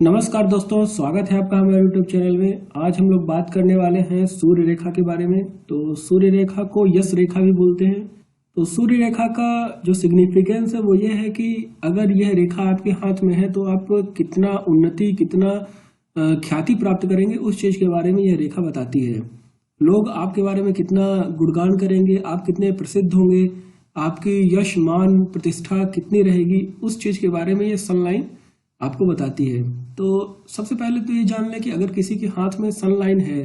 नमस्कार दोस्तों, स्वागत है आपका हमारे YouTube चैनल में। आज हम लोग बात करने वाले हैं सूर्य रेखा के बारे में। तो सूर्य रेखा को यश रेखा भी बोलते हैं। तो सूर्य रेखा का जो सिग्निफिकेंस है वो ये है कि अगर यह रेखा आपके हाथ में है तो आप कितना उन्नति, कितना ख्याति प्राप्त करेंगे, उस चीज के बारे में यह रेखा बताती है। लोग आपके बारे में कितना गुणगान करेंगे, आप कितने प्रसिद्ध होंगे, आपकी यश, मान, प्रतिष्ठा कितनी रहेगी, उस चीज के बारे में यह सनलाइन आपको बताती है। तो सबसे पहले तो ये जान लें कि अगर किसी के हाथ में सनलाइन है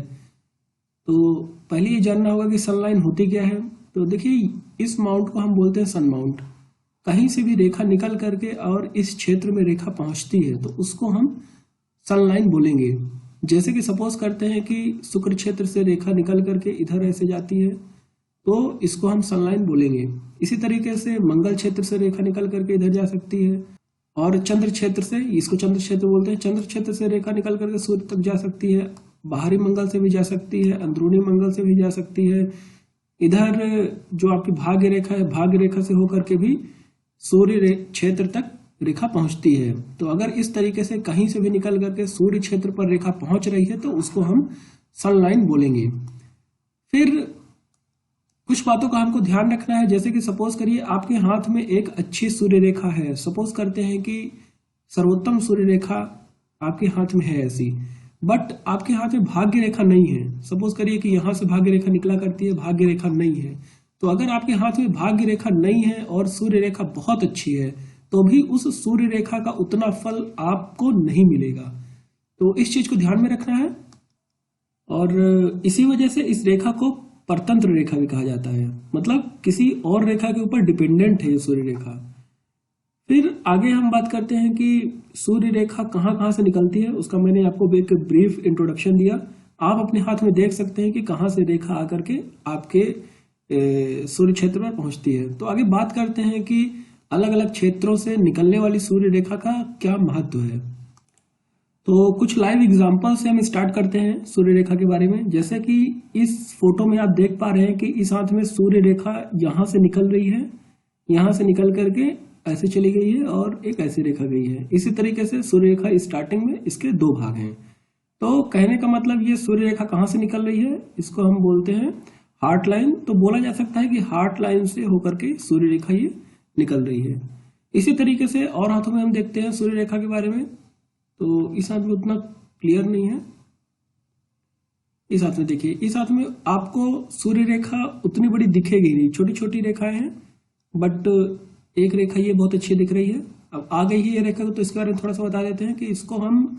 तो पहले ये जानना होगा कि सनलाइन होती क्या है। तो देखिए, इस माउंट को हम बोलते हैं सन माउंट। कहीं से भी रेखा निकल करके और इस क्षेत्र में रेखा पहुंचती है तो उसको हम सनलाइन बोलेंगे। जैसे कि सपोज करते हैं कि शुक्र क्षेत्र से रेखा निकल करके इधर ऐसे जाती है तो इसको हम सनलाइन बोलेंगे। इसी तरीके से मंगल क्षेत्र से रेखा निकल करके इधर जा सकती है, और चंद्र क्षेत्र से, इसको चंद्र क्षेत्र बोलते हैं, चंद्र क्षेत्र से रेखा निकल करके सूर्य तक जा सकती है। बाहरी मंगल से भी जा सकती है, अंदरूनी मंगल से भी जा सकती है। इधर जो आपकी भाग्य रेखा है, भाग्य रेखा से होकर के भी सूर्य क्षेत्र तक रेखा पहुंचती है। तो अगर इस तरीके से कहीं से भी निकल करके सूर्य क्षेत्र पर रेखा पहुंच रही है तो उसको हम सनलाइन बोलेंगे। फिर कुछ बातों का हमको ध्यान रखना है। जैसे कि सपोज करिए आपके हाथ में एक अच्छी सूर्य रेखा है। सपोज करते हैं कि सर्वोत्तम सूर्य रेखा आपके हाथ में है ऐसी, बट आपके हाथ में भाग्य रेखा नहीं है। सपोज करिए कि यहां से भाग्य रेखा निकला करती है, भाग्य रेखा नहीं है। तो अगर आपके हाथ में भाग्य रेखा नहीं है और सूर्य रेखा बहुत अच्छी है तो भी उस सूर्य रेखा का उतना फल आपको नहीं मिलेगा। तो इस चीज को ध्यान में रखना है। और इसी वजह से इस रेखा को परतंत्र रेखा भी कहा जाता है, मतलब किसी और रेखा के ऊपर डिपेंडेंट है ये सूर्य रेखा। फिर आगे हम बात करते हैं कि सूर्य रेखा कहाँ कहाँ से निकलती है। उसका मैंने आपको एक ब्रीफ इंट्रोडक्शन दिया। आप अपने हाथ में देख सकते हैं कि कहाँ से रेखा आकर के आपके सूर्य क्षेत्र पर पहुंचती है। तो आगे बात करते हैं कि अलग अलग क्षेत्रों से निकलने वाली सूर्य रेखा का क्या महत्व है। तो कुछ लाइव एग्जांपल से हम स्टार्ट करते हैं सूर्य रेखा के बारे में। जैसे कि इस फोटो में आप देख पा रहे हैं कि इस हाथ में सूर्य रेखा यहाँ से निकल रही है, यहाँ से निकल करके ऐसे चली गई है और एक ऐसी रेखा गई है। इसी तरीके से सूर्य रेखा स्टार्टिंग में इसके दो भाग हैं। तो कहने का मतलब ये सूर्य रेखा कहाँ से निकल रही है, इसको हम बोलते हैं हार्ट लाइन। तो बोला जा सकता है कि हार्ट लाइन से होकर के सूर्य रेखा ये निकल रही है। इसी तरीके से और हाथों में हम देखते हैं सूर्य रेखा के बारे में। तो इस हाथ में उतना क्लियर नहीं है। इस हाथ में देखिए, इस हाथ में आपको सूर्य रेखा उतनी बड़ी दिखेगी नहीं, छोटी छोटी रेखाएं हैं, बट एक रेखा ये बहुत अच्छी दिख रही है। अब आ गई है ये रेखा, तो इसके बारे में थोड़ा सा बता देते हैं कि इसको हम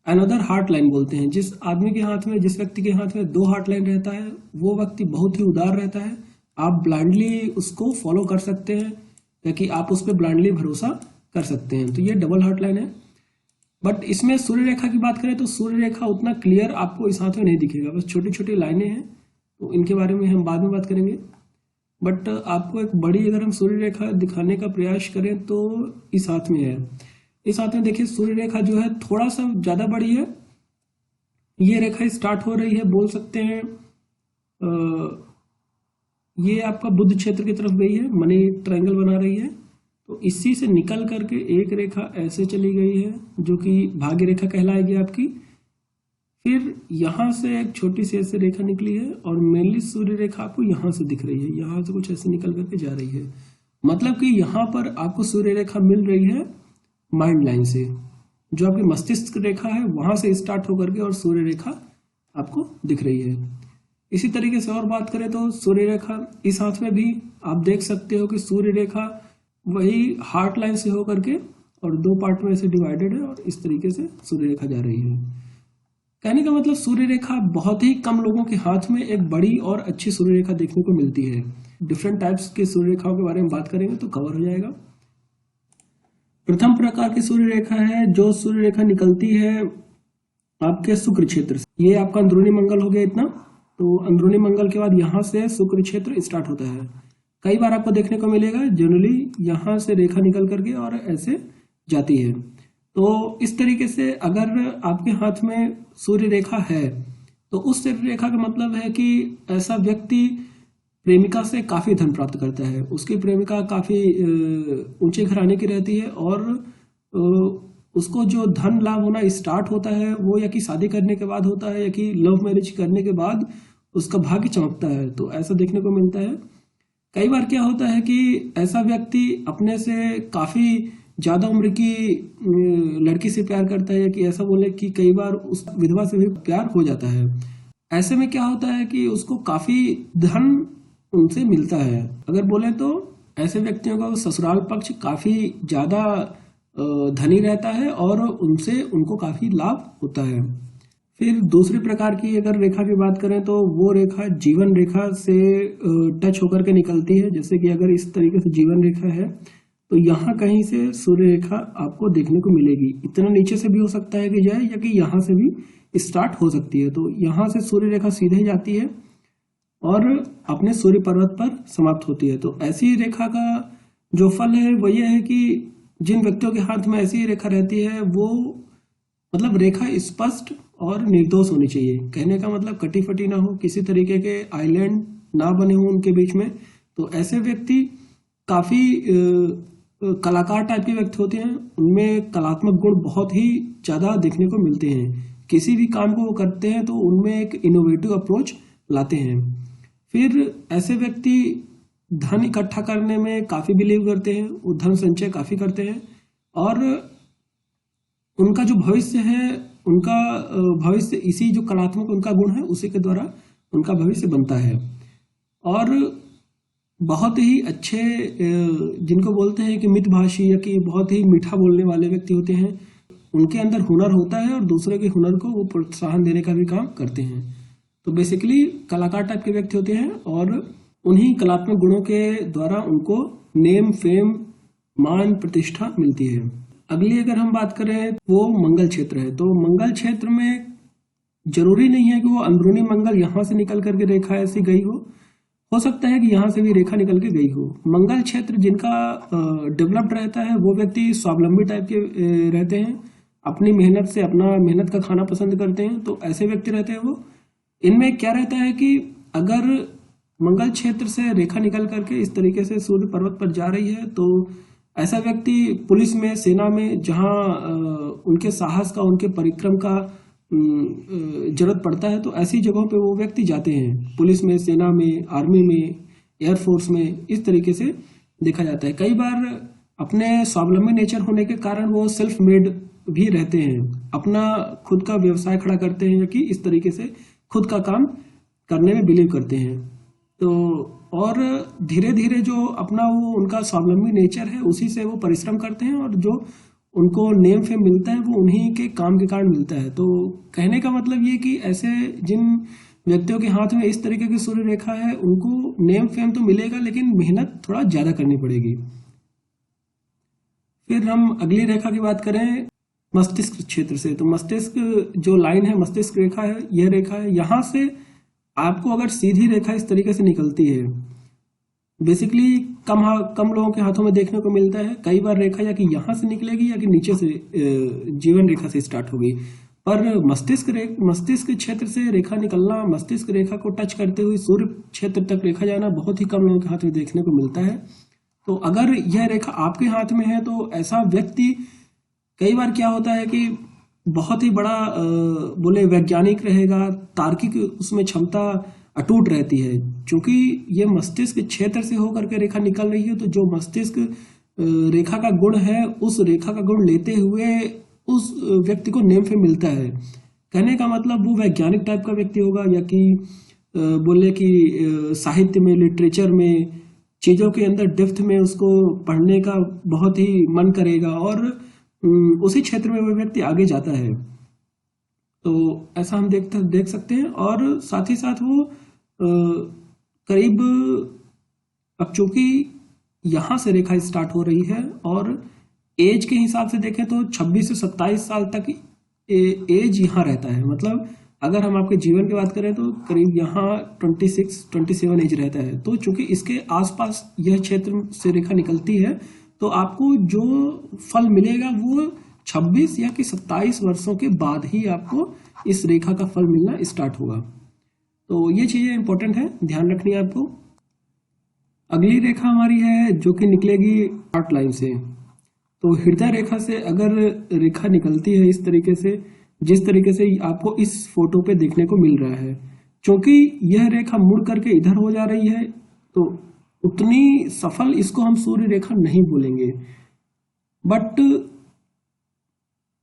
अनदर हार्ट लाइन बोलते हैं। जिस आदमी के हाथ में, जिस व्यक्ति के हाथ में दो हार्ट लाइन रहता है वो व्यक्ति बहुत ही उदार रहता है। आप ब्लाइंडली उसको फॉलो कर सकते हैं, ताकि आप उस पर ब्लाइंडली भरोसा कर सकते हैं। तो ये डबल हार्ट लाइन है। बट इसमें सूर्य रेखा की बात करें तो सूर्य रेखा उतना क्लियर आपको इस हाथ में नहीं दिखेगा, बस छोटी छोटी लाइनें हैं। तो इनके बारे में हम बाद में बात करेंगे। बट आपको एक बड़ी अगर हम सूर्य रेखा दिखाने का प्रयास करें तो इस हाथ में है। इस हाथ में देखिए सूर्य रेखा जो है थोड़ा सा ज्यादा बड़ी है। ये रेखा स्टार्ट हो रही है, बोल सकते हैं ये आपका बुध क्षेत्र की तरफ गई है, मनी ट्रायंगल बना रही है। तो इसी से निकल करके एक रेखा ऐसे चली गई है जो कि भाग्य रेखा कहलाएगी आपकी। फिर यहां से एक छोटी सी ऐसे रेखा निकली है और मेनली सूर्य रेखा आपको यहां से दिख रही है, यहां से कुछ ऐसे निकल करके जा रही है। मतलब कि यहां पर आपको सूर्य रेखा मिल रही है माइंड लाइन से, जो आपकी मस्तिष्क रेखा है वहां से स्टार्ट होकर के और सूर्य रेखा आपको दिख रही है। इसी तरीके से और बात करें तो सूर्य रेखा इस हाथ में भी आप देख सकते हो कि सूर्य रेखा वही हार्ट लाइन से होकर के और दो पार्ट में ऐसे डिवाइडेड है और इस तरीके से सूर्य रेखा जा रही है। कहने का मतलब सूर्य रेखा बहुत ही कम लोगों के हाथ में एक बड़ी और अच्छी सूर्य रेखा देखने को मिलती है। डिफरेंट टाइप्स के सूर्य रेखाओं के बारे में बात करेंगे तो कवर हो जाएगा। प्रथम प्रकार की सूर्य रेखा है जो सूर्य रेखा निकलती है आपके शुक्र क्षेत्र से। ये आपका अंदरूनी मंगल हो गया इतना। तो अंदरूनी मंगल के बाद यहाँ से शुक्र क्षेत्र स्टार्ट होता है। कई बार आपको देखने को मिलेगा जनरली यहाँ से रेखा निकल करके और ऐसे जाती है। तो इस तरीके से अगर आपके हाथ में सूर्य रेखा है तो उस सूर्य रेखा का मतलब है कि ऐसा व्यक्ति प्रेमिका से काफी धन प्राप्त करता है। उसकी प्रेमिका काफी ऊंचे घराने की रहती है और उसको जो धन लाभ होना स्टार्ट होता है वो या कि शादी करने के बाद होता है या कि लव मैरिज करने के बाद उसका भाग्य चमकता है। तो ऐसा देखने को मिलता है। कई बार क्या होता है कि ऐसा व्यक्ति अपने से काफी ज्यादा उम्र की लड़की से प्यार करता है, या कि ऐसा बोले कि कई बार उस विधवा से भी प्यार हो जाता है। ऐसे में क्या होता है कि उसको काफी धन उनसे मिलता है। अगर बोले तो ऐसे व्यक्तियों का ससुराल पक्ष काफी ज्यादा धनी रहता है और उनसे उनको काफी लाभ होता है। फिर दूसरी प्रकार की अगर रेखा की बात करें तो वो रेखा जीवन रेखा से टच होकर के निकलती है। जैसे कि अगर इस तरीके से जीवन रेखा है तो यहाँ कहीं से सूर्य रेखा आपको देखने को मिलेगी। इतना नीचे से भी हो सकता है कि जाए, या कि यहाँ से भी स्टार्ट हो सकती है। तो यहाँ से सूर्य रेखा सीधे जाती है और अपने सूर्य पर्वत पर समाप्त होती है। तो ऐसी रेखा का जो फल है वो ये है कि जिन व्यक्तियों के हाथ में ऐसी रेखा रहती है वो मतलब रेखा स्पष्ट और निर्दोष होनी चाहिए। कहने का मतलब कटी फटी ना हो, किसी तरीके के आइलैंड ना बने हो उनके बीच में। तो ऐसे व्यक्ति काफी कलाकार टाइप के व्यक्ति होते हैं। उनमें कलात्मक गुण बहुत ही ज्यादा देखने को मिलते हैं। किसी भी काम को वो करते हैं तो उनमें एक इनोवेटिव अप्रोच लाते हैं। फिर ऐसे व्यक्ति धन इकट्ठा करने में काफी बिलीव करते हैं, वो धन संचय काफी करते हैं और उनका जो भविष्य है, उनका भविष्य इसी जो कलात्मक उनका गुण है उसी के द्वारा उनका भविष्य बनता है। और बहुत ही अच्छे जिनको बोलते हैं कि मितभाषी या कि बहुत ही मीठा बोलने वाले व्यक्ति होते हैं, उनके अंदर हुनर होता है और दूसरे के हुनर को वो प्रोत्साहन देने का भी काम करते हैं। तो बेसिकली कलाकार टाइप के व्यक्ति होते हैं और उन्हीं कलात्मक गुणों के द्वारा उनको नेम फेम मान प्रतिष्ठा मिलती है। अगली अगर हम बात करें वो मंगल क्षेत्र है। तो मंगल क्षेत्र में जरूरी नहीं है कि वो अंदरूनी मंगल यहाँ से निकल करके रेखा ऐसी गई हो सकता है कि यहाँ से भी रेखा निकल के गई हो। मंगल क्षेत्र जिनका डेवलप्ड रहता है वो व्यक्ति स्वावलंबी टाइप के रहते हैं, अपनी मेहनत से अपना मेहनत का खाना पसंद करते हैं। तो ऐसे व्यक्ति रहते हैं वो। इनमें क्या रहता है कि अगर मंगल क्षेत्र से रेखा निकल करके इस तरीके से सूर्य पर्वत पर जा रही है तो ऐसा व्यक्ति पुलिस में, सेना में, जहाँ उनके साहस का, उनके परिक्रम का जरूरत पड़ता है तो ऐसी जगहों पे वो व्यक्ति जाते हैं। पुलिस में, सेना में, आर्मी में, एयरफोर्स में, इस तरीके से देखा जाता है। कई बार अपने स्वावलंबी नेचर होने के कारण वो सेल्फ मेड भी रहते हैं, अपना खुद का व्यवसाय खड़ा करते हैं, कि इस तरीके से खुद का काम करने में बिलीव करते हैं। तो और धीरे धीरे जो अपना वो उनका स्वावलंबी नेचर है उसी से वो परिश्रम करते हैं और जो उनको नेम फेम मिलता है वो उन्हीं के काम के कारण मिलता है। तो कहने का मतलब ये कि ऐसे जिन व्यक्तियों के हाथ में इस तरीके की सूर्य रेखा है उनको नेम फेम तो मिलेगा लेकिन मेहनत थोड़ा ज्यादा करनी पड़ेगी। फिर हम अगली रेखा की बात करें मस्तिष्क क्षेत्र से। तो मस्तिष्क जो लाइन है, मस्तिष्क रेखा है, यह रेखा है। यहाँ से आपको अगर सीधी रेखा इस तरीके से निकलती है, बेसिकली कम लोगों के हाथों में देखने को मिलता है। कई बार रेखा या कि यहाँ से निकलेगी या कि नीचे से जीवन रेखा से स्टार्ट होगी। पर मस्तिष्क क्षेत्र से रेखा निकलना, मस्तिष्क रेखा को टच करते हुए सूर्य क्षेत्र तक रेखा जाना बहुत ही कम लोगों के हाथ में देखने को मिलता है। तो अगर यह रेखा आपके हाथ में है तो ऐसा व्यक्ति, कई बार क्या होता है कि बहुत ही बड़ा बोले वैज्ञानिक रहेगा, तार्किक उसमें क्षमता अटूट रहती है। क्योंकि ये मस्तिष्क क्षेत्र से होकर के रेखा निकल रही है तो जो मस्तिष्क रेखा का गुण है उस रेखा का गुण लेते हुए उस व्यक्ति को नेम फेम मिलता है। कहने का मतलब वो वैज्ञानिक टाइप का व्यक्ति होगा या कि बोले कि साहित्य में, लिटरेचर में, चीजों के अंदर डेप्थ में उसको पढ़ने का बहुत ही मन करेगा और उसी क्षेत्र में वो व्यक्ति आगे जाता है। तो ऐसा हम देख सकते हैं। और साथ ही साथ वो करीब, अब चूंकि यहाँ से रेखा स्टार्ट हो रही है और एज के हिसाब से देखें तो 26 से 27 साल तक एज यहाँ रहता है। मतलब अगर हम आपके जीवन की बात करें तो करीब यहाँ 26-27 एज रहता है। तो चूंकि इसके आसपास यह क्षेत्र से रेखा निकलती है तो आपको जो फल मिलेगा वो 26 या कि 27 वर्षों के बाद ही आपको इस रेखा का फल मिलना स्टार्ट होगा। तो ये चीजें इंपॉर्टेंट है, ध्यान रखनी है आपको। अगली रेखा हमारी है जो कि निकलेगी हार्ट लाइन से। तो हृदय रेखा से अगर रेखा निकलती है इस तरीके से, जिस तरीके से आपको इस फोटो पे देखने को मिल रहा है, क्योंकि यह रेखा मुड़ करके इधर हो जा रही है तो उतनी सफल इसको हम सूर्य रेखा नहीं बोलेंगे। बट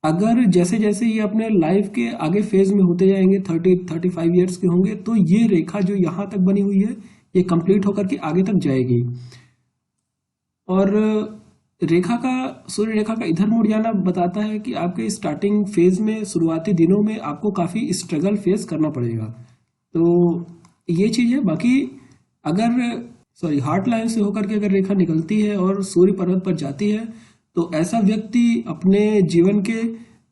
अगर जैसे जैसे ये अपने लाइफ के आगे फेज में होते जाएंगे, 30-35 ईयर्स के होंगे, तो ये रेखा जो यहाँ तक बनी हुई है ये कंप्लीट होकर के आगे तक जाएगी। और रेखा का, सूर्य रेखा का इधर मुड़ जाना बताता है कि आपके स्टार्टिंग फेज में, शुरुआती दिनों में आपको काफ़ी स्ट्रगल फेस करना पड़ेगा। तो ये चीज़ है। बाकी अगर हार्ट लाइन से होकर के अगर रेखा निकलती है और सूर्य पर्वत पर जाती है तो ऐसा व्यक्ति अपने जीवन के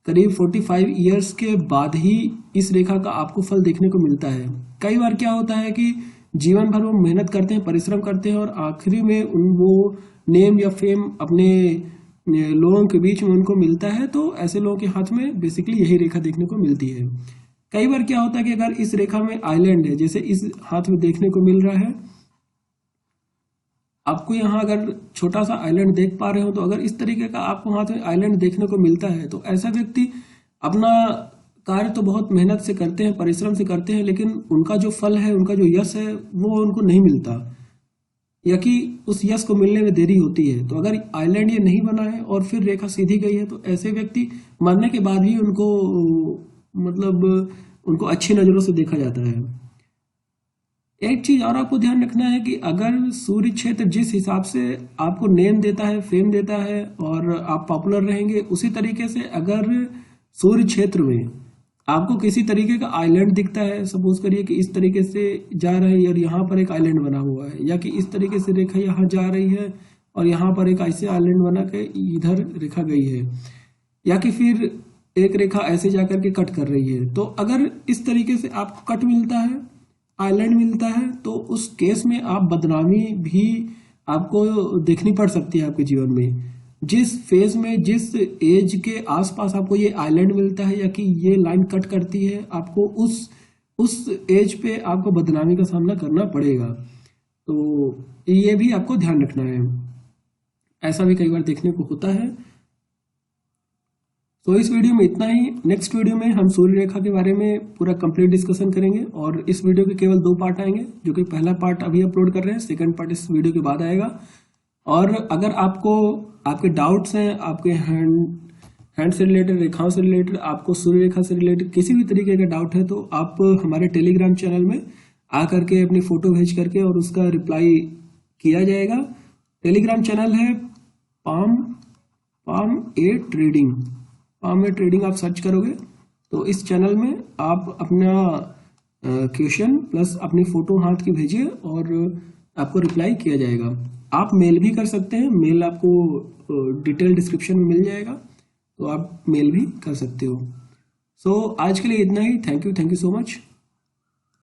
करीब 45 ईयर्स के बाद ही इस रेखा का आपको फल देखने को मिलता है। कई बार क्या होता है कि जीवन भर वो मेहनत करते हैं, परिश्रम करते हैं और आखिरी में वो नेम या फेम अपने लोगों के बीच में उनको मिलता है, तो ऐसे लोगों के हाथ में बेसिकली यही रेखा देखने को मिलती है। कई बार क्या होता है कि अगर इस रेखा में आइलैंड है, जैसे इस हाथ में देखने को मिल रहा है आपको, यहाँ अगर छोटा सा आइलैंड देख पा रहे हो, तो अगर इस तरीके का आपको हाथ में आइलैंड देखने को मिलता है तो ऐसा व्यक्ति अपना कार्य तो बहुत मेहनत से करते हैं, परिश्रम से करते हैं, लेकिन उनका जो फल है, उनका जो यश है वो उनको नहीं मिलता, या कि उस यश को मिलने में देरी होती है। तो अगर आइलैंड ये नहीं बना है और फिर रेखा सीधी गई है तो ऐसे व्यक्ति मरने के बाद भी उनको मतलब उनको अच्छी नज़रों से देखा जाता है। एक चीज और आपको ध्यान रखना है कि अगर सूर्य क्षेत्र जिस हिसाब से आपको नेम देता है, फेम देता है और आप पॉपुलर रहेंगे, उसी तरीके से अगर सूर्य क्षेत्र में आपको किसी तरीके का आइलैंड दिखता है, सपोज करिए कि इस तरीके से जा रहे हैं और यहाँ पर एक आइलैंड बना हुआ है, या कि इस तरीके से रेखा यहाँ जा रही है और यहाँ पर एक ऐसे आइलैंड बना के इधर रेखा गई है, या कि फिर एक रेखा ऐसे जाकर के कट कर रही है, तो अगर इस तरीके से आपको कट मिलता है, आइलैंड मिलता है, तो उस केस में आप बदनामी भी आपको देखनी पड़ सकती है आपके जीवन में। जिस फेज में, जिस एज के आसपास आपको ये आइलैंड मिलता है या कि ये लाइन कट करती है, आपको उस एज पे आपको बदनामी का सामना करना पड़ेगा। तो ये भी आपको ध्यान रखना है, ऐसा भी कई बार देखने को होता है। तो इस वीडियो में इतना ही। नेक्स्ट वीडियो में हम सूर्य रेखा के बारे में पूरा कंप्लीट डिस्कशन करेंगे और इस वीडियो के केवल 2 पार्ट आएंगे, जो कि पहला पार्ट अभी अपलोड कर रहे हैं, सेकंड पार्ट इस वीडियो के बाद आएगा। और अगर आपको आपके डाउट्स हैं, आपके हैंड से रिलेटेड, रेखाओं से रिलेटेड, आपको सूर्य रेखा से रिलेटेड किसी भी तरीके का डाउट है, तो आप हमारे टेलीग्राम चैनल में आकर के अपनी फोटो भेज करके और उसका रिप्लाई किया जाएगा। टेलीग्राम चैनल है पाम ए ट्रेडिंग। पाम ए ट्रेडिंग आप सर्च करोगे तो इस चैनल में आप अपना क्वेश्चन प्लस अपनी फोटो हाथ की भेजिए और आपको रिप्लाई किया जाएगा। आप मेल भी कर सकते हैं, मेल आपको डिटेल डिस्क्रिप्शन में मिल जाएगा, तो आप मेल भी कर सकते हो। सो आज के लिए इतना ही। Thank you so much.